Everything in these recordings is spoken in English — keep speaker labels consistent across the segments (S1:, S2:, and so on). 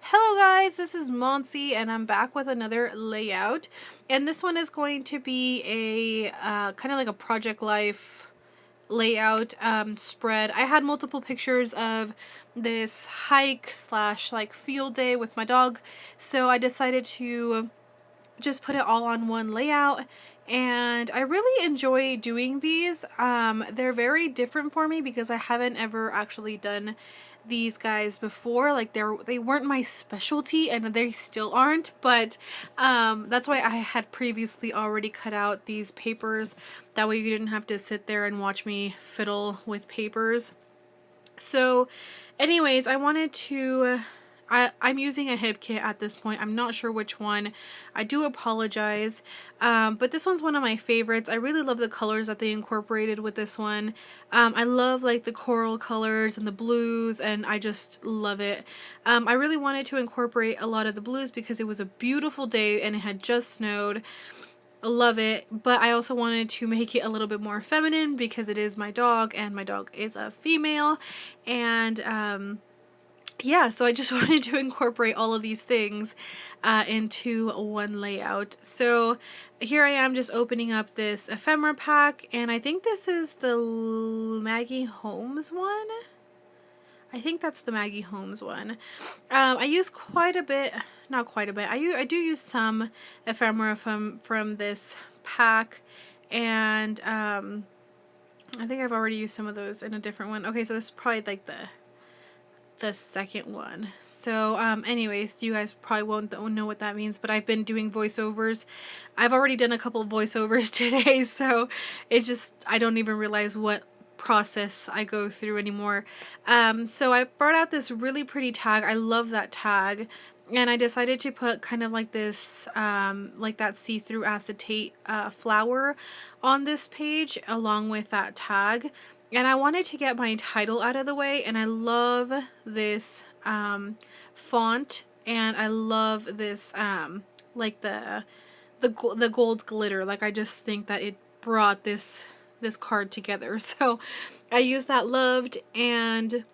S1: Hello guys, this is Monsi and I'm back with another layout, and this one is going to be a kind of like a Project Life layout spread. I had multiple pictures of this hike slash like field day with my dog, so I decided to just put it all on one layout, and I really enjoy doing these. They're very different for me because I haven't ever actually done these guys before. Like they weren't my specialty and they still aren't, but that's why I had previously already cut out these papers. That way you didn't have to sit there and watch me fiddle with papers. So anyways, I wanted to I'm using a hip kit at this point. I'm not sure which one. I do apologize. But this one's one of my favorites. I really love the colors that they incorporated with this one. I love like the coral colors and the blues, and I just love it. I really wanted to incorporate a lot of the blues because it was a beautiful day and it had just snowed. I love it, but I also wanted to make it a little bit more feminine because it is my dog and my dog is a female, and yeah, so I just wanted to incorporate all of these things into one layout. So here I am just opening up this ephemera pack, and I think this is the Maggie Holmes one. I think that's the Maggie Holmes one. I use quite a bit, not quite a bit. I do use some ephemera from this pack, and I think I've already used some of those in a different one. Okay, so this is probably like the second one. So anyways, you guys probably won't know what that means, but I've been doing voiceovers. I've already done a couple of voiceovers today, so it just, I don't even realize what process I go through anymore. So I brought out this really pretty tag. I love that tag. And I decided to put kind of like this, like that see-through acetate flower on this page along with that tag. And I wanted to get my title out of the way, and I love this font, and I love this like the gold glitter. Like, I just think that it brought this card together. So I used that loved, and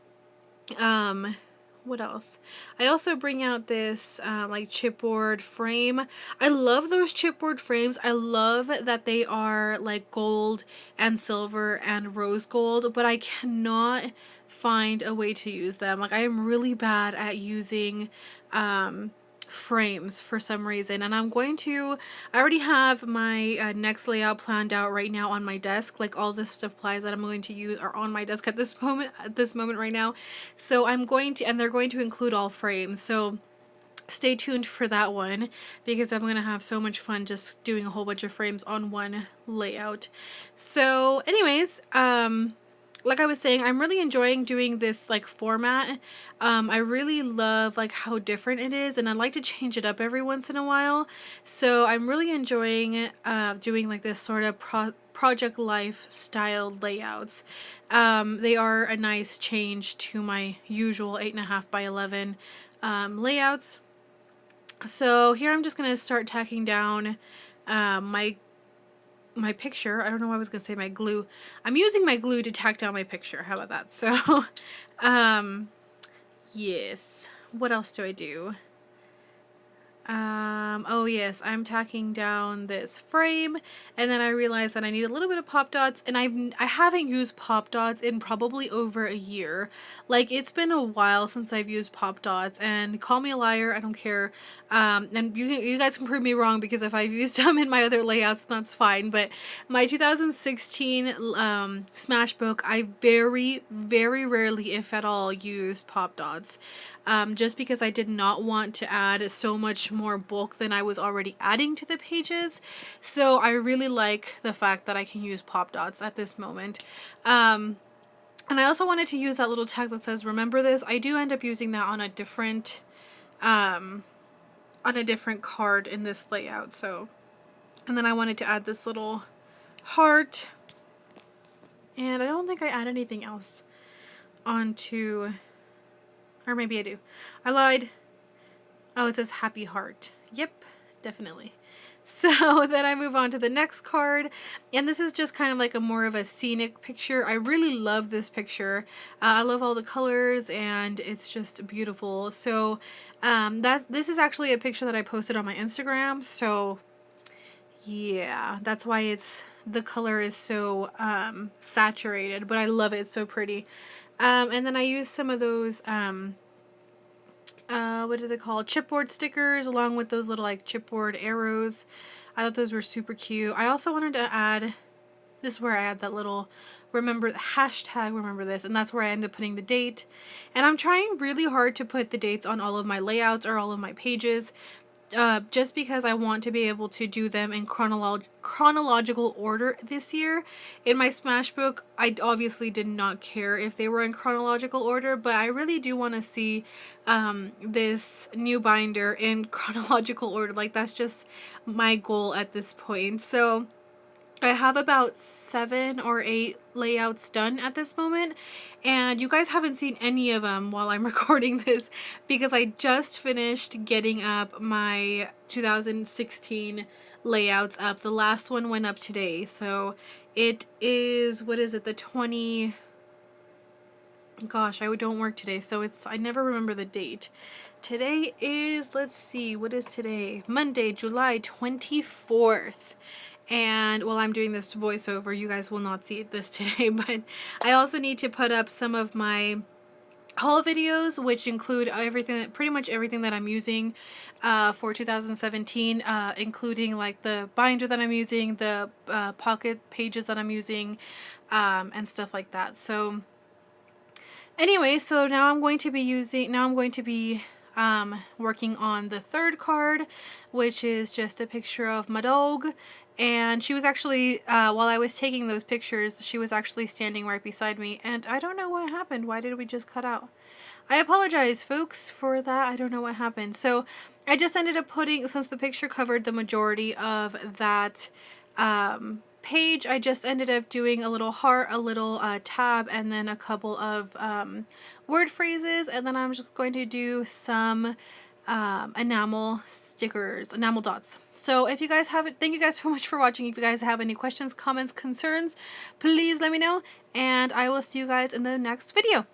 S1: what else? I also bring out this like chipboard frame. I love those chipboard frames. I love that they are like gold and silver and rose gold, but I cannot find a way to use them. Like, I am really bad at using frames for some reason, and I already have my next layout planned out right now on my desk. Like, all the supplies that I'm going to use are on my desk at this moment right now. So I'm going to, and they're going to include all frames, so stay tuned for that one because I'm gonna have so much fun just doing a whole bunch of frames on one layout. So anyways, like I was saying, I'm really enjoying doing this like format. I really love like how different it is, and I like to change it up every once in a while. So I'm really enjoying doing like this sort of Project Life style layouts. They are a nice change to my usual 8.5 by 11 layouts. So here I'm just gonna start tacking down my picture. I don't know why I was gonna say my glue. I'm using my glue to tack down my picture. How about that? So, yes. What else do I do? Oh yes, I'm tacking down this frame, and then I realized that I need a little bit of pop dots, and I haven't used pop dots in probably over a year. Like, it's been a while since I've used pop dots, and call me a liar, I don't care. And you guys can prove me wrong, because if I've used them in my other layouts, that's fine. But my 2016 Smash book, I very, very rarely, if at all, used pop dots. Just because I did not want to add so much more bulk than I was already adding to the pages. So I really like the fact that I can use pop dots at this moment. And I also wanted to use that little tag that says remember this. I do end up using that on a different card in this layout. So, and then I wanted to add this little heart, and I don't think I add anything else onto, or maybe I do. I lied. Oh, it says happy heart. Yep, definitely. So then I move on to the next card, and this is just kind of like a more of a scenic picture. I really love this picture. I love all the colors, and it's just beautiful. So this is actually a picture that I posted on my Instagram. So yeah, that's why the color is so saturated, but I love it. It's so pretty. And then I use some of those what are they called? Chipboard stickers, along with those little like chipboard arrows. I thought those were super cute. I also wanted to add, this is where I add that little hashtag remember this, and that's where I end up putting the date. And I'm trying really hard to put the dates on all of my layouts or all of my pages, just because I want to be able to do them in chronological order this year. In my Smashbook, I obviously did not care if they were in chronological order, but I really do want to see this new binder in chronological order. Like, that's just my goal at this point. So I have about 7 or 8 layouts done at this moment, and you guys haven't seen any of them while I'm recording this because I just finished getting up my 2016 layouts up. The last one went up today, so it is, what is it, the 20... Gosh, I don't work today, so I never remember the date. Today is, let's see, what is today? Monday, July 24th. And while I'm doing this voiceover, you guys will not see this today, but I also need to put up some of my haul videos, which include pretty much everything that I'm using for 2017, including like the binder that I'm using, the pocket pages that I'm using, and stuff like that. So anyway, so now I'm going to be working on the third card, which is just a picture of my dog. And she was actually, while I was taking those pictures, she was actually standing right beside me, and I don't know what happened. Why did we just cut out? I apologize, folks, for that. I don't know what happened. So I just ended up putting, since the picture covered the majority of that page, I just ended up doing a little heart, a little tab, and then a couple of word phrases, and then I'm just going to do some enamel stickers, enamel dots. So if you guys have it, thank you guys so much for watching. If you guys have any questions, comments, concerns, please let me know, and I will see you guys in the next video.